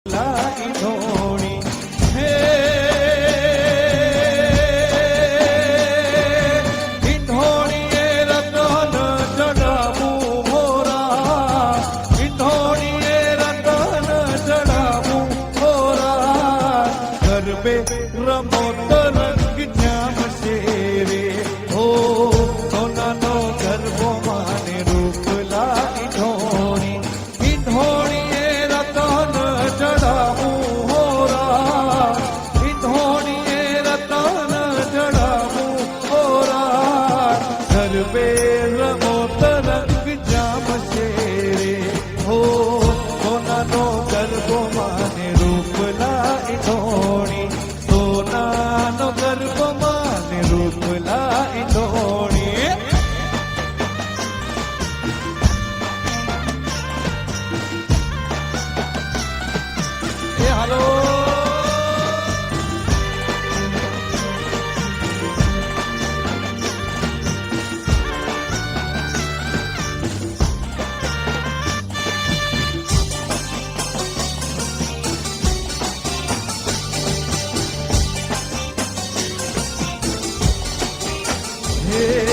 લાગી ધોણી હે ઈંધોણીએ રતન ચડાવું મોરા ઈંધોણીએ રતન ચડાવું મોરા ગરબે રમો તરંગ જામ શેરે હો સોનાનો ગરબો માને રૂપ લાગી ધોણી ઈંધોણીએ રતન ચડાવું હોરા ઈંધોણીએ રતન ચડાવું હોરા ગરબે રમો તરંગ જામ શેરે હો સોનાનો ગરબો માને રૂપ લાગી ધોણી સોનાનો ગરબો માને રૂપ લાગી ધોણી એ હાલો હે